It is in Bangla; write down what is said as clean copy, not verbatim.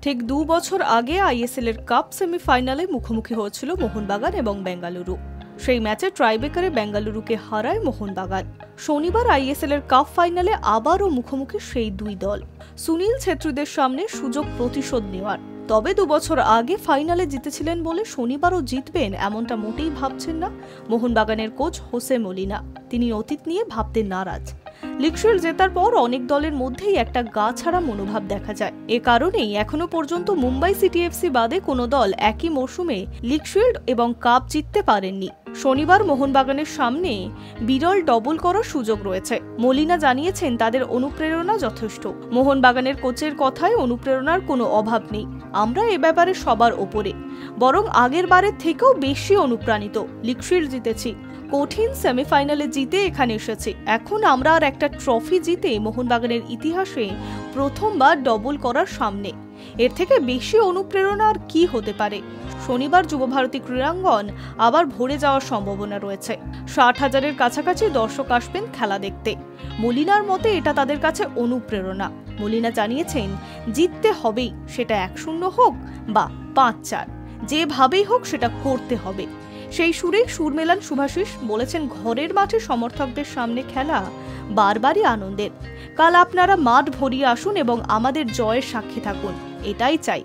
ঠিক 2 বছর আগে আইএসএল এর কাপ সেমিফাইনালে মুখোমুখি হয়েছিল মোহনবাগান এবং বেঙ্গালুরু। সেই ম্যাচে ট্রাইবেকারে বেঙ্গালুরুকে হারায় মোহনবাগান। শনিবার আইএসএল এর কাপ ফাইনালে আবারও মুখোমুখি সেই দুই দল। সুনীল ছেত্রীদের সামনে সুযোগ প্রতিশোধ নেওয়ার। তবে 2 বছর আগে ফাইনালে জিতেছিলেন বলে শনিবারও জিতবেন এমনটা মোটেই ভাবছেন না মোহনবাগানের কোচ হোসে মলিনা। তিনি অতীত নিয়ে ভাবতে নারাজ। লিগ শিল্ড জেতার পর অনেক দলের মধ্যেই একটা গা ছাড়া মনোভাব দেখা যায়। এ কারণেই এখনো পর্যন্ত মুম্বাই সিটি এফসি বাদে কোনো দল একই মরশুমে লিগ শিল্ড এবং কাপ জিততে পারেননি। শনিবার মোহনবাগানের সামনে বিরল ডবল করার সুযোগ রয়েছে। মলিনা জানিয়েছেন তাদের অনুপ্রেরণা যথেষ্ট। মোহনবাগানের কোচের কথায় অনুপ্রেরণার কোনো অভাব নেই। আমরা এ ব্যাপারে সবার ওপরে, বরং আগের বারের থেকেও বেশি অনুপ্রাণিত। লিগ শিল্ড জিতেছি, কঠিন সেমিফাইনালে জিতে এখানে এসেছি। এখন আমরা আর একটা ট্রফি জিতে মোহনবাগানের ইতিহাসে প্রথমবার ডবল করার সামনে। এর থেকে বেশি অনুপ্রেরণা আর কি হতে পারে। শনিবার যুবভারতী ক্রীড়াঙ্গন আবার ভরে যাওয়ার সম্ভাবনা রয়েছে। 60,000-এর কাছাকাছি দর্শক আসবেন খেলা দেখতে। মলিনার মতে এটা তাদের কাছে অনুপ্রেরণা। মলিনা জানিয়েছেন জিততে হবেই, সেটা 1-0 হোক বা 5-4, যেভাবেই হোক সেটা করতে হবে। সেই সুরেই সুর মেলান শুভাশিস। বলেছেন ঘরের মাঠে সমর্থকদের সামনে খেলা বারবারই আনন্দের। কাল আপনারা মাঠ ভরিয়ে আসুন এবং আমাদের জয়ের সাক্ষী থাকুন, এটাই চাই।